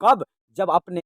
कब? जब अपने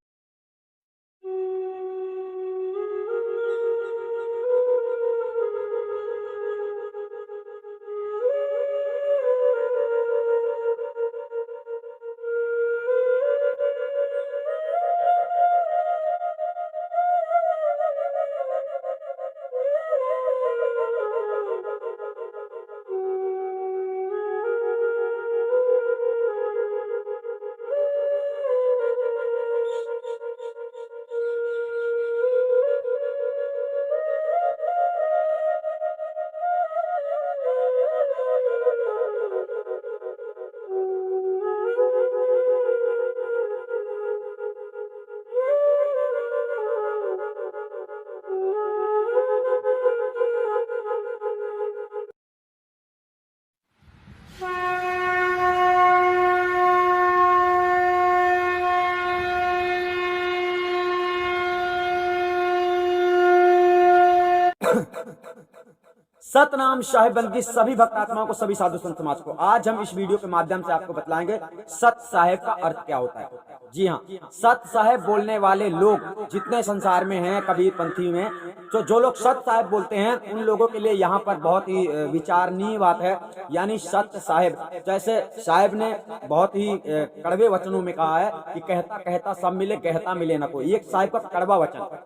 सतनाम साहिब की सभी भक्तात्माओं को, सभी साधु संत समाज को, आज हम इस वीडियो के माध्यम से आपको बतलाएंगे सत साहेब का अर्थ क्या होता है। जी हाँ, सत साहेब बोलने वाले लोग जितने संसार में हैं कबीर पंथी में, तो जो लोग सत साहेब बोलते हैं उन लोगों के लिए यहाँ पर बहुत ही विचारणीय बात है। यानी सत साहेब, जैसे साहेब ने बहुत ही कड़वे वचनों में कहा है कि कहता कहता सब मिले, कहता मिले न कोई। एक साहेब का कड़वा वचन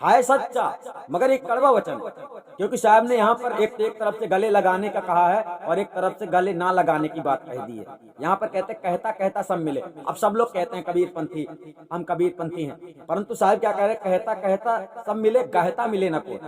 है, सच्चा मगर एक कड़वा वचन, क्योंकि साहब ने यहाँ पर एक तरफ से गले लगाने का कहा है और एक तरफ से गले ना लगाने की बात कह दी है। यहाँ पर कहते कहता कहता सब मिले। अब सब लोग कहते हैं कबीर पंथी, हम कबीर पंथी हैं, परंतु साहब क्या कह रहे हैं? कहता कहता सब मिले, गहता मिले ना कोई।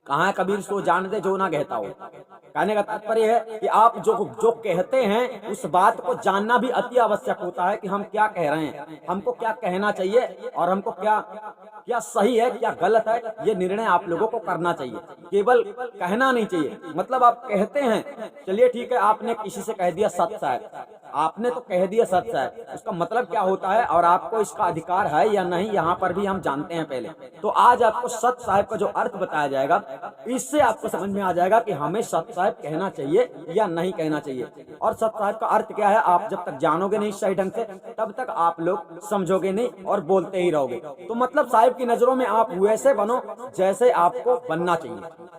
कहाँ है कबीर सो जान दे जो ना कहता हो। कहने का तात्पर्य है कि आप जो कहते हैं उस बात को जानना भी अति आवश्यक होता है कि हम क्या कह रहे हैं, हमको क्या कहना चाहिए और हमको क्या सही है क्या गलत है, ये निर्णय आप लोगों को करना चाहिए, केवल कहना नहीं चाहिए। मतलब आप कहते हैं, चलिए ठीक है, आपने किसी से कह दिया सत साहब, आपने तो कह दिया सत साहब, उसका मतलब क्या होता है और आपको इसका अधिकार है या नहीं, यहाँ पर भी हम जानते हैं पहले। तो आज आपको सत साहब का जो अर्थ बताया जाएगा, इससे आपको समझ में आ जाएगा कि हमें सत साहब कहना चाहिए या नहीं कहना चाहिए। और सत साहब का अर्थ क्या है, आप जब तक जानोगे नहीं सही ढंग से, तब तक आप लोग समझोगे नहीं और बोलते ही रहोगे। तो मतलब साहब की नजरों में आप वैसे बनो जैसे आपको बनना चाहिए।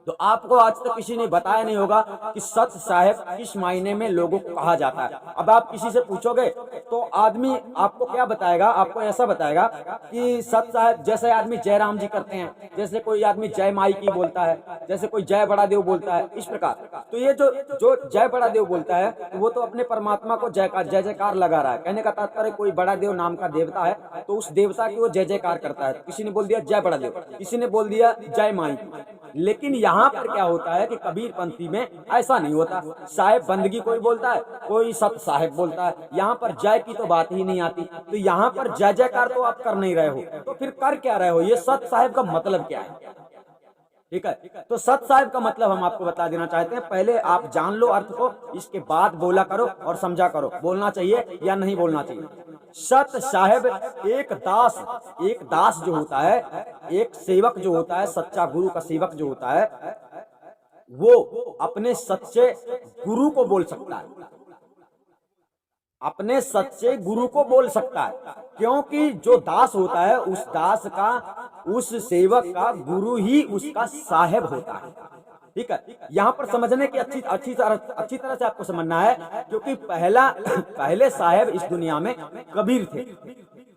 तो आपको आज तक किसी ने बताया नहीं होगा कि सत साहेब किस मायने में लोगों को कहा जाता है। अब आप किसी से पूछोगे तो आदमी आपको क्या बताएगा? आपको ऐसा बताएगा कि सत साहेब, जैसे आदमी जय राम जी करते हैं, जैसे कोई आदमी जय माई की बोलता है, जैसे कोई जय बड़ा देव बोलता है, इस प्रकार। तो ये जो जय बड़ा देव बोलता है, तो वो तो अपने परमात्मा को जय जयकार लगा रहा है। कहने का तात्पर्य कोई बड़ा देव नाम का देवता है, तो उस देवता की वो जय जयकार करता है। किसी ने बोल दिया जय बड़ा देव, किसी ने बोल दिया जय माई। लेकिन यहाँ पर क्या होता है कि कबीर पंथी में ऐसा नहीं होता। साहेब बंदगी कोई बोलता है, कोई सत साहेब बोलता है, यहाँ पर जय की तो बात ही नहीं आती। तो यहाँ पर जय जयकार तो आप कर नहीं रहे हो, तो फिर कर क्या रहे हो? ये सत साहेब का मतलब क्या है? ठीक है, तो सत साहेब का मतलब हम आपको बता देना चाहते हैं। पहले आप जान लो अर्थ को, इसके बाद बोला करो और समझा करो, बोलना चाहिए या नहीं बोलना चाहिए। सत साहेब एक दास जो होता है, एक सेवक जो होता है, सच्चा गुरु का सेवक जो होता है, वो अपने सच्चे गुरु को बोल सकता है, अपने सच्चे गुरु को बोल सकता है। क्योंकि जो दास होता है, उस दास का, उस सेवक का गुरु ही उसका साहेब होता है। ठीक है, यहाँ पर समझने की अच्छी तरह से आपको समझना है, क्योंकि पहले साहेब इस दुनिया में कबीर थे।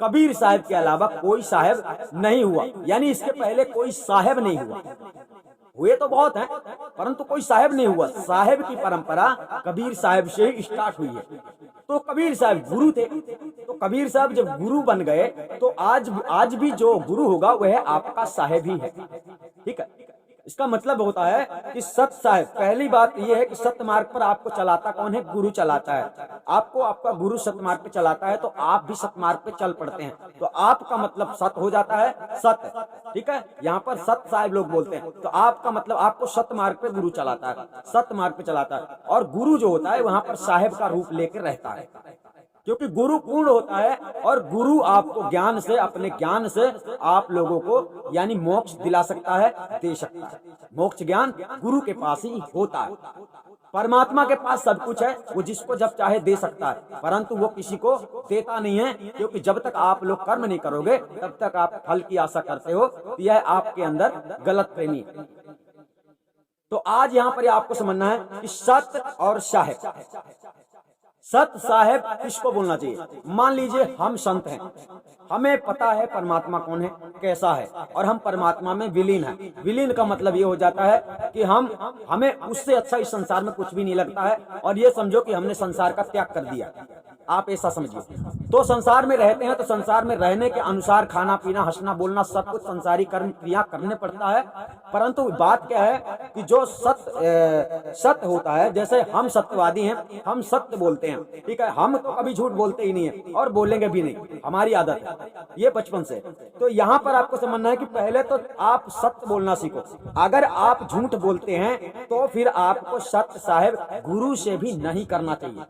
कबीर साहेब के अलावा कोई साहेब नहीं हुआ, यानी इसके पहले कोई साहेब नहीं हुआ। हुए तो बहुत हैं, परंतु कोई साहेब नहीं हुआ। साहेब की परंपरा कबीर साहब से ही स्टार्ट हुई है। तो कबीर साहब गुरु थे, तो कबीर साहब जब गुरु बन गए, तो आज भी जो गुरु होगा वह आपका साहेब ही है। ठीक है, इसका मतलब होता है कि सत साहेब, पहली बात यह है कि सत्य मार्ग पर आपको चलाता कौन है? गुरु चलाता है। आपको आपका गुरु सत्य मार्ग पे चलाता है, तो आप भी सत्य मार्ग पे चल पड़ते हैं, तो आपका मतलब सत्य हो जाता है, सत्य। ठीक है, यहाँ पर सत्य साहेब लोग बोलते हैं, तो आपका मतलब आपको सत्य मार्ग पे गुरु चलाता है, सत्य मार्ग पे चलाता है। और गुरु जो होता है वहां पर साहेब का रूप लेकर रहता है, क्योंकि गुरु पूर्ण होता है और गुरु आपको ज्ञान से, अपने ज्ञान से आप लोगों को यानी मोक्ष दिला सकता है, दे सकता है। मोक्ष ज्ञान गुरु के पास ही होता है। परमात्मा के पास सब कुछ है, वो जिसको जब चाहे दे सकता है, परंतु वो किसी को देता नहीं है, क्योंकि जब तक आप लोग कर्म नहीं करोगे तब तक आप फल की आशा करते हो। तो यह आपके अंदर गलत फहमी है। तो आज यहाँ पर आपको समझना है कि सत्य और साहेब। सत्य साहेब किसको बोलना चाहिए? मान लीजिए हम संत हैं, हमें पता है परमात्मा कौन है, कैसा है, और हम परमात्मा में विलीन हैं। विलीन का मतलब ये हो जाता है कि हमें उससे अच्छा इस संसार में कुछ भी नहीं लगता है, और ये समझो कि हमने संसार का त्याग कर दिया। आप ऐसा समझिए। तो संसार में रहते हैं तो संसार में रहने के अनुसार खाना पीना, हंसना बोलना, सब कुछ संसारी कर्म क्रिया करने पड़ता है। परंतु बात क्या है कि जो सत्य होता है, जैसे हम सत्यवादी हैं, हम सत्य बोलते हैं, ठीक है, हम तो कभी झूठ बोलते ही नहीं है और बोलेंगे भी नहीं, हमारी आदत है ये बचपन से। तो यहाँ पर आपको समझना है कि पहले तो आप सत्य बोलना सीखो। अगर आप झूठ बोलते हैं तो फिर आपको सत्य साहेब गुरु से भी नहीं करना चाहिए।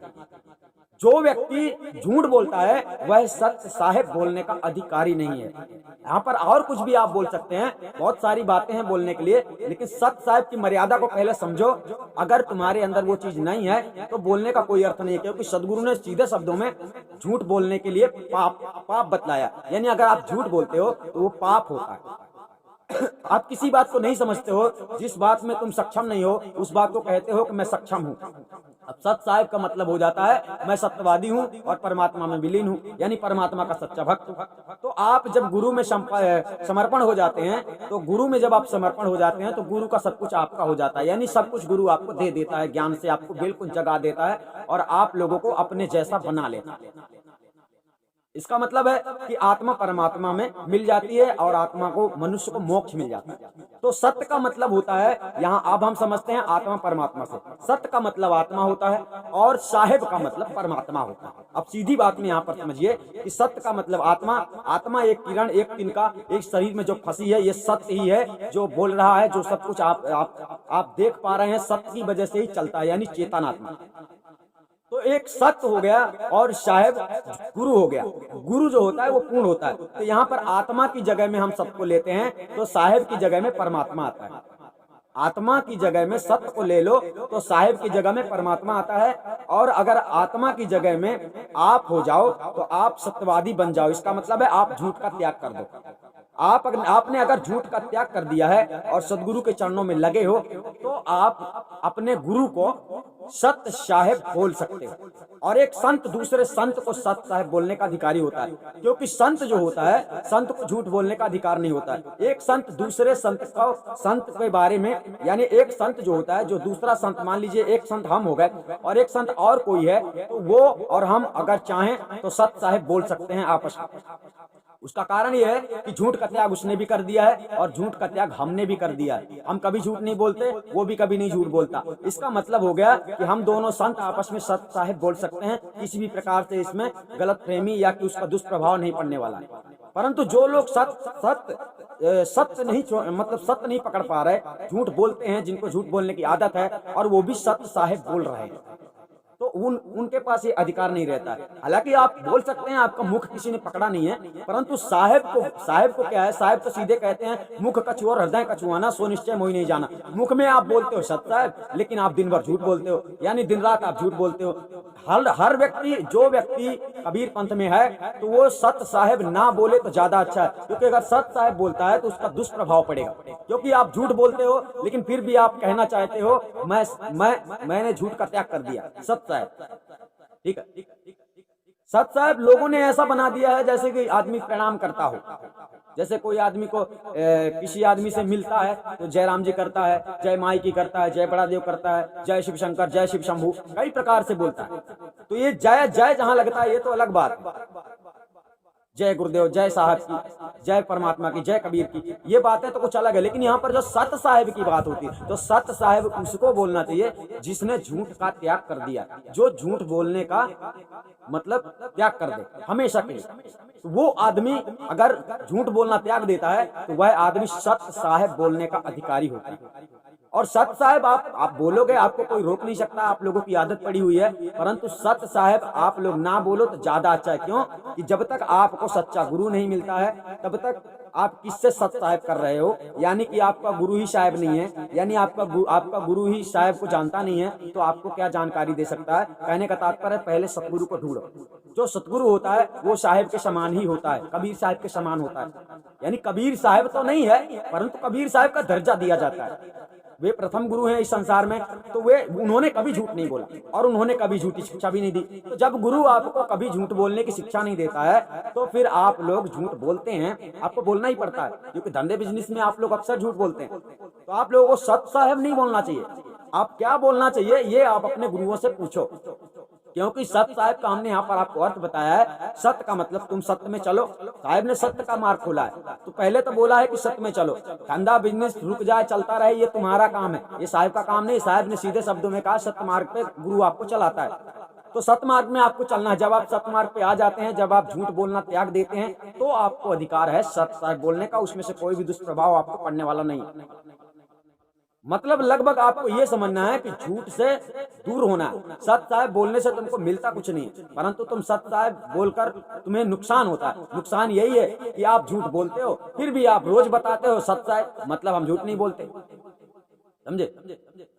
जो व्यक्ति झूठ बोलता है वह सत्य साहेब बोलने का अधिकारी नहीं है। यहाँ पर और कुछ भी आप बोल सकते हैं, बहुत सारी बातें हैं बोलने के लिए, लेकिन सत्य साहेब की मर्यादा को पहले समझो। अगर तुम्हारे अंदर वो चीज नहीं है तो बोलने का कोई अर्थ नहीं है, क्योंकि सदगुरु ने सीधे शब्दों में झूठ बोलने के लिए पाप बतलाया। यानी अगर आप झूठ बोलते हो तो वो पाप होता है। आप किसी बात को नहीं समझते हो, जिस बात में तुम सक्षम नहीं हो उस बात को कहते हो कि मैं सक्षम हूँ। अब सत्य साहेब का मतलब हो जाता है मैं सत्यवादी हूँ और परमात्मा में विलीन हूँ, यानी परमात्मा का सच्चा भक्त हूँ। तो आप जब गुरु में समर्पण हो जाते हैं, तो गुरु में जब आप समर्पण हो जाते हैं तो गुरु का सब कुछ आपका हो जाता है, यानी सब कुछ गुरु आपको दे देता है, ज्ञान से आपको बिल्कुल जगा देता है और आप लोगों को अपने जैसा बना लेता है। इसका मतलब है कि आत्मा परमात्मा में मिल जाती है और आत्मा को, मनुष्य को मोक्ष मिल जाता है। तो सत्य का मतलब होता है, यहाँ अब हम समझते हैं आत्मा परमात्मा से, सत्य का मतलब आत्मा होता है और साहेब का मतलब परमात्मा होता है। अब सीधी बात में यहाँ पर समझिए कि सत्य का मतलब आत्मा, आत्मा एक किरण, एक तिनका, एक शरीर में जो फंसी है, ये सत्य ही है जो बोल रहा है, जो सब कुछ आप देख पा रहे हैं सत्य की वजह से ही चलता है, यानी चेतनात्मा। तो एक सत्य हो गया और साहेब गुरु हो गया। गुरु जो होता है वो पूर्ण होता है। तो यहाँ पर आत्मा की जगह में हम सबको लेते हैं तो साहेब की जगह में परमात्मा आता है। आत्मा की जगह में सत्य को ले लो तो साहेब की जगह में परमात्मा आता है। और अगर आत्मा की जगह में आप हो जाओ तो आप सत्यवादी बन जाओ। इसका मतलब है आप झूठ का त्याग कर दो। आपने अगर झूठ का त्याग कर दिया है और सदगुरु के चरणों में लगे हो तो आप अपने गुरु को सत्य साहेब बोल सकते हो। और एक संत दूसरे संत को सत्य साहेब बोलने का अधिकारी होता है, क्योंकि संत जो होता है, संत को झूठ बोलने का अधिकार नहीं होता है। एक संत दूसरे संत को, संत के बारे में, यानी एक संत जो होता है, जो दूसरा संत, मान लीजिए एक संत हम हो गए और एक संत और कोई है, तो वो और हम अगर चाहें तो सत्य साहेब बोल सकते हैं आपस में। उसका कारण यह है कि झूठ का त्याग उसने भी कर दिया है और झूठ का त्याग हमने भी कर दिया है। हम कभी झूठ नहीं बोलते, वो भी कभी नहीं झूठ बोलता। इसका मतलब हो गया कि हम दोनों संत आपस में सत्य साहेब बोल सकते हैं। किसी भी प्रकार से इसमें गलत फहमी या कि उसका दुष्प्रभाव नहीं पड़ने वाला है। परंतु जो लोग सत्य नहीं पकड़ पा रहे, झूठ बोलते हैं, जिनको झूठ बोलने की आदत है और वो भी सत्य साहेब बोल रहे हैं, तो उनके पास ये अधिकार नहीं रहता है। हालांकि आप बोल सकते हैं, आपका मुख किसी ने पकड़ा नहीं है, परंतु साहेब को क्या है, साहेब तो सीधे कहते हैं मुख कछुआ हृदय कछुआना, सो निश्चय मोहि नहीं जाना। मुख में आप बोलते हो सत्य साहेब, लेकिन आप दिन भर झूठ बोलते हो, यानी दिन रात आप झूठ बोलते हो। हर व्यक्ति, जो व्यक्ति कबीर पंथ में है, तो वो सत्य साहेब ना बोले तो ज्यादा अच्छा है, क्योंकि अगर सत्य साहेब बोलता है तो उसका दुष्प्रभाव पड़ेगा। क्योंकि आप झूठ बोलते हो लेकिन फिर भी आप कहना चाहते हो मैंने झूठ का त्याग कर दिया। सत्य साहेब, ठीक है, सत्य साहेब लोगों ने ऐसा बना दिया है जैसे कि आदमी प्रणाम करता हो। जैसे कोई आदमी को किसी आदमी से मिलता है तो जय राम जी करता है, जय माई की करता है, जय बड़ा देव करता है, जय शिव शंकर, जय शिव शंभू, कई प्रकार से बोलता है। तो ये जय जय जहां लगता है ये तो अलग बात है। जय गुरुदेव, जय साहब की, जय परमात्मा की, जय कबीर की, ये बातें तो कुछ अलग है। लेकिन यहाँ पर जो सत्य साहेब की बात होती है, तो सत्य साहेब उसको बोलना चाहिए जिसने झूठ का त्याग कर दिया, जो झूठ बोलने का मतलब त्याग कर दे हमेशा के लिए। तो वो आदमी अगर झूठ बोलना त्याग देता है तो वह आदमी सत्य साहेब बोलने का अधिकारी होता है। और सत साहेब आप बोलोगे, आपको कोई रोक नहीं सकता, आप लोगों की आदत पड़ी हुई है, परंतु सत साहेब आप लोग ना बोलो तो ज्यादा अच्छा है। क्यों कि जब तक आपको सच्चा गुरु नहीं मिलता है तब तक आप किससे सत साहेब कर रहे हो, यानी कि आपका गुरु ही साहेब नहीं है, यानी आपका गुरु ही साहेब को जानता नहीं है, तो आपको क्या जानकारी दे सकता है। कहने का तात्पर्य पहले सतगुरु को ढूंढो। जो सतगुरु होता है वो साहेब के समान ही होता है, कबीर साहब के समान होता है। यानी कबीर साहब तो नहीं है, परंतु कबीर साहब का दर्जा दिया जाता है। वे प्रथम गुरु हैं इस संसार में, तो उन्होंने कभी झूठ नहीं बोला और उन्होंने कभी झूठी शिक्षा भी नहीं दी। तो जब गुरु आपको कभी झूठ बोलने की शिक्षा नहीं देता है तो फिर आप लोग झूठ बोलते हैं, आपको बोलना ही पड़ता है, क्योंकि धंधे बिजनेस में आप लोग अक्सर झूठ बोलते हैं। तो आप लोगों को सत साहेब नहीं बोलना चाहिए। आप क्या बोलना चाहिए ये आप अपने गुरुओं से पूछो, क्योंकि सत्य साहेब का हमने यहाँ पर आपको अर्थ बताया है। सत्य का मतलब तुम सत्य में चलो। साहेब ने सत्य का मार्ग खोला है, तो पहले तो बोला है कि सत्य में चलो, धंधा बिजनेस रुक जाए चलता रहे ये तुम्हारा काम है, ये साहेब का काम नहीं। साहेब ने सीधे शब्दों में कहा सत्य मार्ग पे गुरु आपको चलाता है, तो सत्य मार्ग में आपको चलना है। जब आप सत्य मार्ग पे आ जाते हैं, जब आप झूठ बोलना त्याग देते हैं, तो आपको अधिकार है सत्य साहेब बोलने का, उसमें से कोई भी दुष्प्रभाव आपको पड़ने वाला नहीं है। मतलब लगभग आपको ये समझना है कि झूठ से दूर होना है। सत्य साहेब बोलने से तुमको मिलता कुछ नहीं, परंतु तुम सत्य साहेब बोलकर तुम्हें नुकसान होता है। नुकसान यही है कि आप झूठ बोलते हो, फिर भी आप रोज बताते हो सत्य साहेब, मतलब हम झूठ नहीं बोलते। समझे?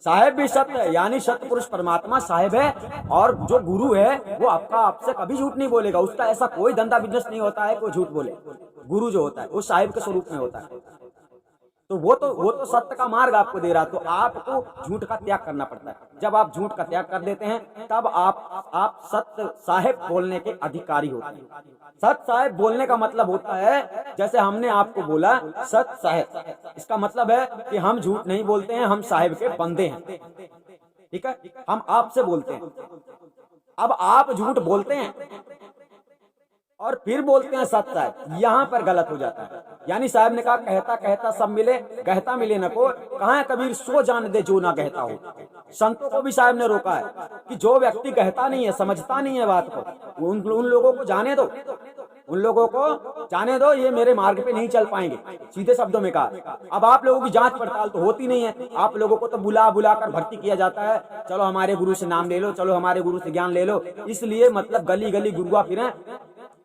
साहेब भी सत्य है, यानी सत्य पुरुष परमात्मा साहेब है, और जो गुरु है वो आपसे कभी झूठ नहीं बोलेगा। उसका ऐसा कोई धंधा बिजनेस नहीं होता है कोई झूठ बोले। गुरु जो होता है वो साहेब के स्वरूप में होता है, तो वो तो सत्य का मार्ग आपको दे रहा है। तो आपको झूठ का त्याग करना पड़ता है। जब आप झूठ का त्याग कर देते हैं तब आप सत्य साहेब बोलने के अधिकारी होते हैं। सत्य साहेब बोलने का मतलब होता है, जैसे हमने आपको बोला सत्य साहेब, इसका मतलब है कि हम झूठ नहीं बोलते हैं, हम साहेब के बंदे हैं। ठीक है, हम आपसे बोलते हैं। अब आप झूठ बोलते हैं और फिर बोलते हैं सत्य साहेब, यहाँ पर गलत हो जाता है। यानी साहब ने कहा कहता कहता सब मिले, कहता मिले न को, कहाँ है कबीर सो जान दे जो ना कहता हो। संतों को भी साहब ने रोका है कि जो व्यक्ति कहता नहीं है, समझता नहीं है बात को, उन लोगों को जाने दो, उन लोगों को जाने दो, ये मेरे मार्ग पे नहीं चल पाएंगे। सीधे शब्दों में कहा। अब आप लोगों की जांच पड़ताल तो होती नहीं है, आप लोगों को तो बुला बुला कर भर्ती किया जाता है, चलो हमारे गुरु से नाम ले लो, चलो हमारे गुरु से ज्ञान ले लो। इसलिए मतलब गली गली गुरुआ फिरे,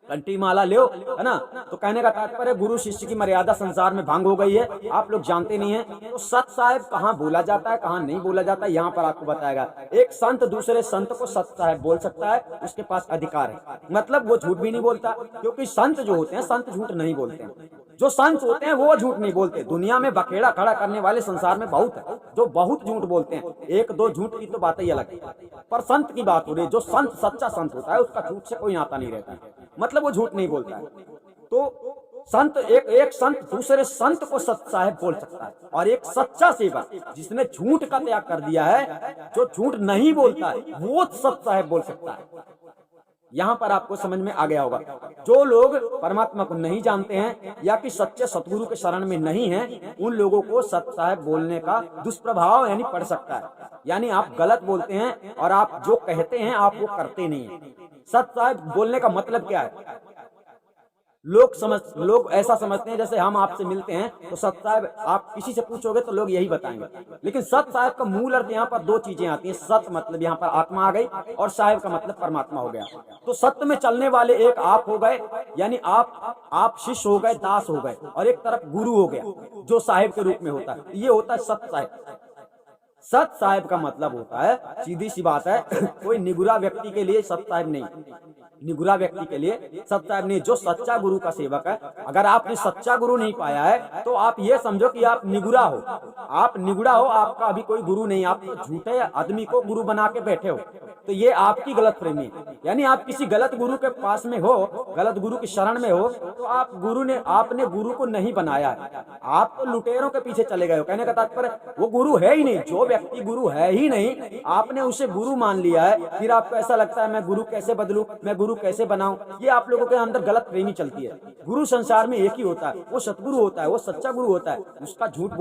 कंठी माला लो, है ना। तो कहने का तात्पर्य गुरु शिष्य की मर्यादा संसार में भंग हो गई है, आप लोग जानते नहीं है। तो सत साहेब कहाँ बोला जाता है, कहाँ नहीं बोला जाता है, यहाँ पर आपको बताएगा। एक संत दूसरे संत को सत साहेब बोल सकता है, उसके पास अधिकार है, मतलब वो झूठ भी नहीं बोलता, क्योंकि संत जो होते हैं संत झूठ नहीं बोलते हैं। जो संत होते हैं वो झूठ नहीं बोलते। दुनिया में बखेड़ा खड़ा करने वाले संसार में बहुत है, जो बहुत झूठ बोलते हैं। एक दो झूठ की तो बात ही अलग है, पर संत की बात हो रही है। जो संत सच्चा संत होता है उसका झूठ से कोई नाता नहीं रहता है, मतलब वो झूठ नहीं बोलता है। तो संत एक संत दूसरे संत को सत्य साहेब बोल सकता है, और एक सच्चा सेवक जिसने झूठ का त्याग कर दिया है, जो झूठ नहीं बोलता है, वो सत्य साहेब बोल सकता है। यहाँ पर आपको समझ में आ गया होगा। जो लोग परमात्मा को नहीं जानते हैं या कि सच्चे सतगुरु के शरण में नहीं हैं, उन लोगों को सत्य साहेब बोलने का दुष्प्रभाव यानी पड़ सकता है। यानी आप गलत बोलते हैं और आप जो कहते हैं आप वो करते नहीं हैं। सत्य साहेब बोलने का मतलब क्या है? लोग ऐसा समझते हैं जैसे हम आपसे मिलते हैं तो सत्य साहेब, आप किसी से पूछोगे तो लोग यही बताएंगे, लेकिन सत्य साहेब का मूल अर्थ यहाँ पर दो चीजें आती हैं। सत्य मतलब यहाँ पर आत्मा आ गई, और साहेब का मतलब परमात्मा हो गया। तो सत्य में चलने वाले एक आप हो गए, यानी आप शिष्य हो गए, दास हो गए, और एक तरफ गुरु हो गया जो साहेब के रूप में होता है। ये होता है सत्य साहेब। सत्य साहेब का मतलब होता है, सीधी सी बात है, कोई निगुरा व्यक्ति के लिए सत्य साहेब नहीं, निगुरा व्यक्ति के लिए सत्य साहेब नहीं। जो सच्चा गुरु का सेवक है, अगर आपने सच्चा गुरु नहीं पाया है तो आप ये समझो कि आप निगुरा हो, आप निगुरा हो, आपका अभी कोई गुरु नहीं, आप तो झूठे आदमी को गुरु बना के बैठे हो। तो ये आपकी गलत फहमी है, यानी आप किसी गलत गुरु के पास में हो, गलत गुरु की शरण में हो, तो आपने गुरु को नहीं बनाया है, आप तो लुटेरों के पीछे चले गए हो। कहने का तात्पर्य वो गुरु है ही नहीं, जो व्यक्ति गुरु है ही नहीं, आपने उसे गुरु मान लिया है। फिर आपको ऐसा लगता है मैं गुरु कैसे बदलूं, मैं गुरु कैसे बनाऊं, ये आप लोगों के अंदर गलत प्रेमी चलती है। गुरु संसार में एक ही होता है, वो सतगुरु होता है, वो सच्चा गुरु होता है। उसका झूठ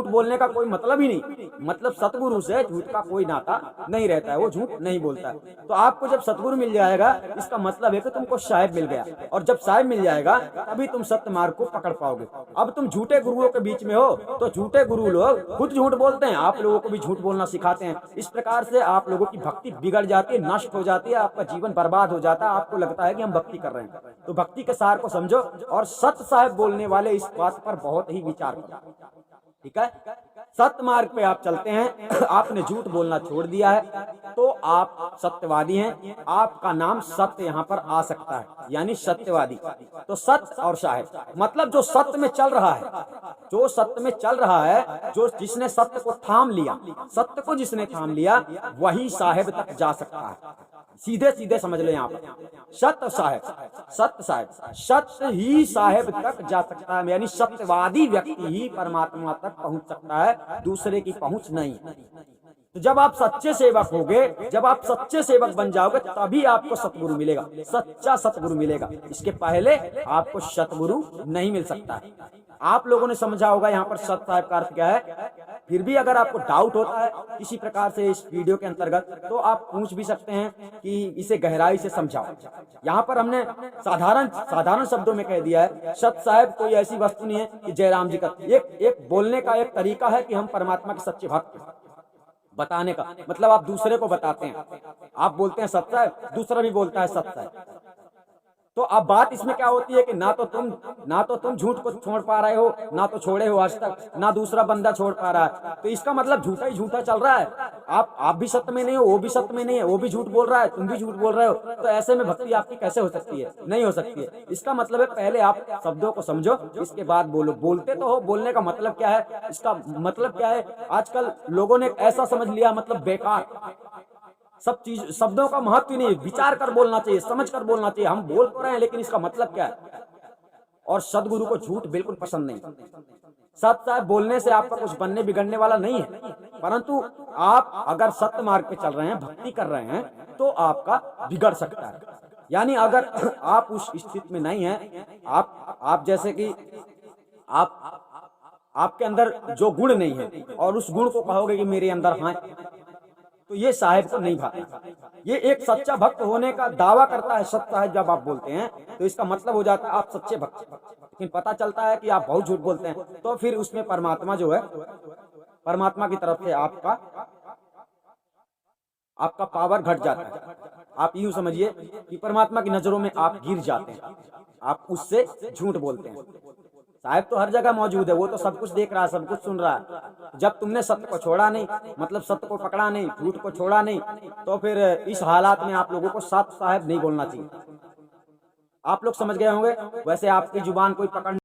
बोलने का कोई मतलब ही नहीं, मतलब सतगुरु से झूठ का कोई नाता नहीं रहता है, वो झूठ नहीं बोलता है। तो आपको जब सतगुरु मिल जाएगा, इसका मतलब है कि तुमको साहेब मिल गया, और जब साहेब मिल जाएगा तभी तुम सत्य मार्ग को पकड़ पाओगे। अब तुम झूठे गुरुओं के बीच में हो, तो झूठे गुरु लोग खुद झूठ बोलते हैं, आप लोगों को भी झूठ बोलना सिखाते हैं। इस प्रकार से आप लोगों की भक्ति बिगड़ जाती है, नष्ट हो जाती है, आपका जीवन बर्बाद हो जाता है। आपको लगता है कि हम भक्ति कर रहे हैं। तो भक्ति के सार को समझो, और सत्य साहेब बोलने वाले इस बात पर बहुत ही विचार करो, ठीक है। सत्य मार्ग पे आप चलते हैं, आपने झूठ बोलना छोड़ दिया है, तो आप सत्यवादी हैं। आपका नाम सत्य यहाँ पर आ सकता है, यानी सत्यवादी। तो सत्य और साहेब मतलब जो सत्य में चल रहा है, जो सत्य में चल रहा है, जो जिसने सत्य को थाम लिया, सत्य को जिसने थाम लिया, वही साहेब तक जा सकता है। सीधे सीधे समझ लो यहाँ पर, सत्य साहेब, सत्य साहेब, सत्य ही साहेब तक जा सकता है, यानी सत्यवादी व्यक्ति ही परमात्मा तक पहुंच सकता है, दूसरे की पहुंच नहीं। तो जब आप सच्चे सेवक होगे, जब आप सच्चे सेवक बन जाओगे, तभी आपको सतगुरु मिलेगा, सच्चा सतगुरु मिलेगा। इसके पहले आपको सतगुरु नहीं मिल सकता। आप लोगों ने समझा होगा यहाँ पर सत्य साहेब का अर्थ क्या है। फिर भी अगर आपको डाउट होता है किसी प्रकार से इस वीडियो के अंतर्गत, तो आप पूछ भी सकते हैं कि इसे गहराई से समझाओ। यहाँ पर हमने साधारण शब्दों में कह दिया है, सत्य साहेब कोई ऐसी वस्तु नहीं है कि जयराम जी का एक बोलने का एक तरीका है कि हम परमात्मा के सच्चे भक्त हैं। बताने का मतलब आप दूसरे को बताते हैं, आप बोलते हैं सत्य है, दूसरा भी बोलता है सत्य है। तो अब बात इसमें क्या होती है कि ना तो तुम झूठ को छोड़ पा रहे हो, ना तो छोड़े हो आज तक, ना दूसरा बंदा छोड़ पा रहा है। तो इसका मतलब झूठा ही झूठा चल रहा है। आप भी सत्य में नहीं हो, वो भी सत्य में नहीं है, वो भी झूठ बोल रहा है, तुम भी झूठ बोल रहे हो। तो ऐसे में भक्ति आपकी कैसे हो सकती है? नहीं हो सकती है। इसका मतलब है पहले आप शब्दों को समझो, इसके बाद बोलो। बोलते तो हो, बोलने का मतलब क्या है, इसका मतलब क्या है। आजकल लोगों ने ऐसा समझ लिया, मतलब बेकार सब चीज, शब्दों का महत्व नहीं, विचार कर बोलना चाहिए, समझ कर बोलना चाहिए। हम बोल तो रहे हैं, लेकिन इसका मतलब क्या है। और सदगुरु को झूठ बिल्कुल पसंद नहीं। सत्य साहेब बोलने से आपका कुछ बनने बिगड़ने वाला नहीं है, परंतु आप अगर सत्य मार्ग पे चल रहे हैं, भक्ति कर रहे हैं, तो आपका बिगड़ सकता है। यानी अगर आप उस स्थिति में नहीं है, आप जैसे कि आपके अंदर जो गुण नहीं है, और उस गुण को कहोगे कि मेरे अंदर है, तो ये साहेब को नहीं भाता। ये एक सच्चा भक्त होने का दावा करता है सत्य साहेब जब आप बोलते हैं, तो इसका मतलब हो जाता है आप सच्चे भक्त। लेकिन पता चलता है कि आप बहुत झूठ बोलते हैं, तो फिर उसमें परमात्मा जो है, परमात्मा की तरफ से आपका पावर घट जाता है। आप यूं समझिए कि परमात्मा की नजरों में आप गिर जाते हैं, आप उससे झूठ बोलते हैं। साहेब तो हर जगह मौजूद है, वो तो सब कुछ देख रहा है, सब कुछ सुन रहा है। जब तुमने सत्य को छोड़ा नहीं, मतलब सत्य को पकड़ा नहीं, झूठ को छोड़ा नहीं, तो फिर इस हालात में आप लोगों को सत्य साहेब नहीं बोलना चाहिए। आप लोग समझ गए होंगे। वैसे आपकी जुबान कोई पकड़